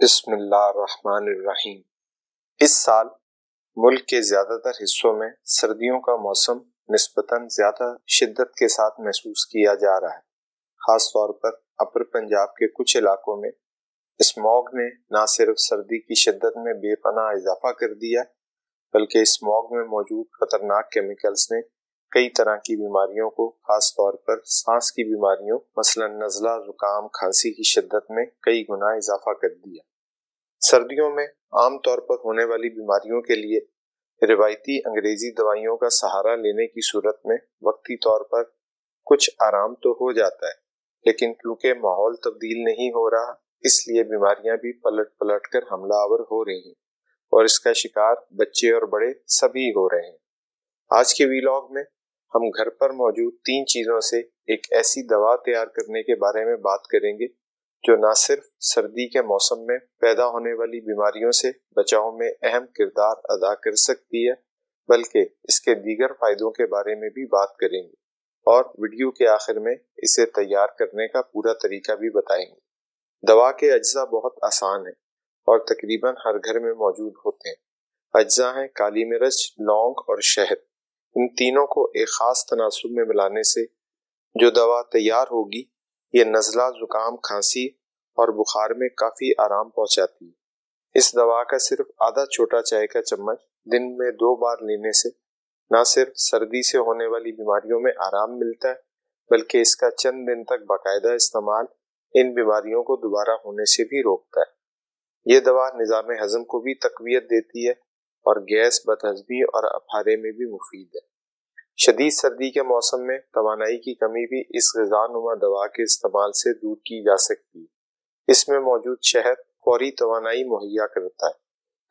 بسم اللہ الرحمن الرحیم۔ اس سال ملک کے زیادہ تر حصوں میں سردیوں کا موسم نسبتاً زیادہ شدت کے ساتھ محسوس کیا جا رہا ہے۔ خاص طور پر اپر پنجاب کے کچھ علاقوں میں اسموگ نے نہ صرف سردی کی شدت میں بے پناہ اضافہ کر دیا بلکہ اسموگ میں موجود خطرناک کیمیکلز نے کئی طرح کی بیماریوں کو، خاص طور پر سانس کی بیماریوں مثلا نزلہ، زکام، کھانسی کی شدت میں کئی گنا اضافہ کر دیا۔ سردیوں میں عام طور پر ہونے والی بیماریوں کے لیے روایتی انگریزی دوائیوں کا سہارا لینے کی صورت میں وقتی طور پر کچھ آرام تو ہو جاتا ہے، لیکن کیونکہ ماحول تبدیل نہیں ہو رہا اس لیے بیماریاں بھی پلٹ پلٹ کر حملہ آور ہو رہی ہیں اور اس کا شکار بچے اور بڑے سبھی ہو رہے ہیں۔ آج کے ویلاگ میں ہم گھر پر موجود 3 چیزوں سے ایک ایسی دوا تیار کرنے کے بارے میں بات کریں گے جو نہ صرف سردی کے موسم میں پیدا ہونے والی بیماریوں سے بچاؤ میں اہم کردار ادا کر سکتی ہے بلکہ اس کے دیگر فائدوں کے بارے میں بھی بات کریں گے اور ویڈیو کے آخر میں اسے تیار کرنے کا پورا طریقہ بھی بتائیں گے۔ دوا کے اجزاء بہت آسان ہیں اور تقریباً ہر گھر میں موجود ہوتے ہیں۔ اجزاء ہیں کالی مرچ، لونگ اور شہد۔ ان تینوں کو ایک خاص تناسب میں ملانے سے جو دوا تیار ہوگی یہ نزلہ، زکام، کھانسی اور بخار میں کافی آرام پہنچاتی ہے۔ اس دوا کا صرف آدھا چھوٹا چائے کا چمچ دن میں 2 بار لینے سے نہ صرف سردی سے ہونے والی بیماریوں میں آرام ملتا ہے بلکہ اس کا چند دن تک باقاعدہ استعمال ان بیماریوں کو دوبارہ ہونے سے بھی روکتا ہے۔ یہ دوا نظام ہضم کو بھی تقویت دیتی ہے اور گیس، بدہضمی اور اپھارے میں بھی مفید ہے۔ شدید سردی کے موسم میں توانائی کی کمی بھی اس غذا نما دوا کے استعمال سے دور کی جا سکتی ہے۔ اس میں موجود شہد فوری توانائی مہیا کرتا ہے۔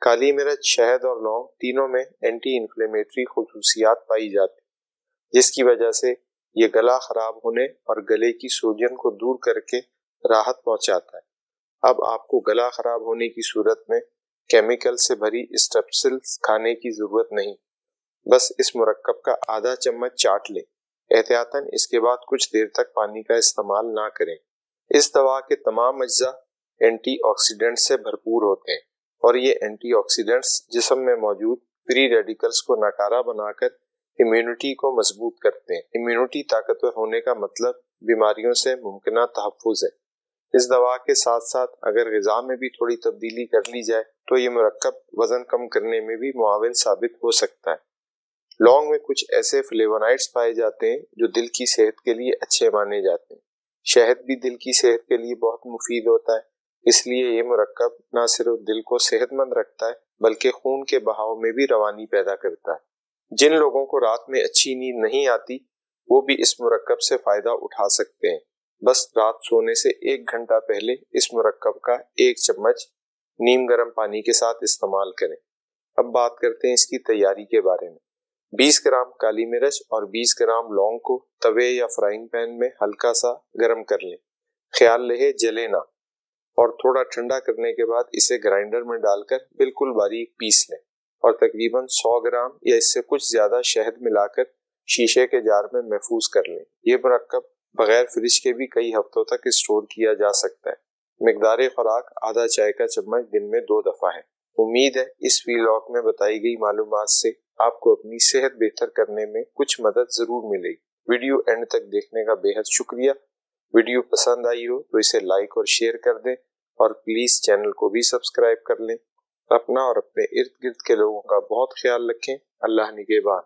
کالی مرچ، شہد اور لونگ تینوں میں اینٹی انفلیمیٹری خصوصیات پائی جاتی جس کی وجہ سے یہ گلا خراب ہونے اور گلے کی سوجن کو دور کر کے راحت پہنچاتا ہے۔ اب آپ کو گلا خراب ہونے کی صورت میں کیمیکل سے بھری اسٹریپسلز کھانے کی ضرورت نہیں، بس اس مرکب کا آدھا چمچ چاٹ لیں۔ احتیاطاً اس کے بعد کچھ دیر تک پانی کا استعمال نہ کریں۔ اس دوا کے تمام اجزاء اینٹی آکسیڈنٹ سے بھرپور ہوتے ہیں اور یہ اینٹی آکسیڈنٹس جسم میں موجود فری ریڈیکلز کو ناکارہ بنا کر امیونٹی کو مضبوط کرتے ہیں۔ امیونٹی طاقتور ہونے کا مطلب بیماریوں سے ممکنہ تحفظ ہے۔ اس دوا کے ساتھ ساتھ اگر غذا میں بھی تھوڑی تبدیلی کر لی جائے تو یہ مرکب وزن کم کرنے میں بھی معاون ثابت ہو سکتا ہے۔ لونگ میں کچھ ایسے فلیونائڈز پائے جاتے ہیں جو دل کی صحت کے لیے اچھے مانے جاتے ہیں۔ شہد بھی دل کی صحت کے لیے بہت مفید ہوتا ہے، اس لیے یہ مرکب نہ صرف دل کو صحت مند رکھتا ہے بلکہ خون کے بہاؤ میں بھی روانی پیدا کرتا ہے۔ جن لوگوں کو رات میں اچھی نیند نہیں آتی وہ بھی اس مرکب سے فائدہ اٹھا سکتے ہیں۔ بس رات سونے سے 1 گھنٹہ پہلے اس مرکب کا 1 چمچ نیم گرم پانی کے ساتھ استعمال کریں۔ اب بات کرتے ہیں اس کی تیاری کے بارے میں۔ 20 گرام کالی مرچ اور 20 گرام لونگ کو توے یا فرائنگ پین میں ہلکا سا گرم کر لیں۔ خیال رہے جلے نہ، اور تھوڑا ٹھنڈا کرنے کے بعد اسے گرائنڈر میں ڈال کر بالکل باریک پیس لیں اور تقریباً 100 گرام یا اس سے کچھ زیادہ شہد ملا کر شیشے کے جار میں محفوظ کر لیں۔ یہ مرکب بغیر فریج کے بھی کئی ہفتوں تک اسٹور کیا جا سکتا ہے۔ مقدار خوراک آدھا چائے کا چمچ دن میں 2 دفعہ ہے۔ امید ہے اس ویلاگ میں بتائی گئی معلومات سے آپ کو اپنی صحت بہتر کرنے میں کچھ مدد ضرور ملے گی۔ ویڈیو اینڈ تک دیکھنے کا بے حد شکریہ۔ ویڈیو پسند آئی ہو تو اسے لائک اور شیئر کر دیں اور پلیز چینل کو بھی سبسکرائب کر لیں۔ اپنا اور اپنے ارد گرد کے لوگوں کا بہت خیال رکھیں۔ اللہ نگہبان۔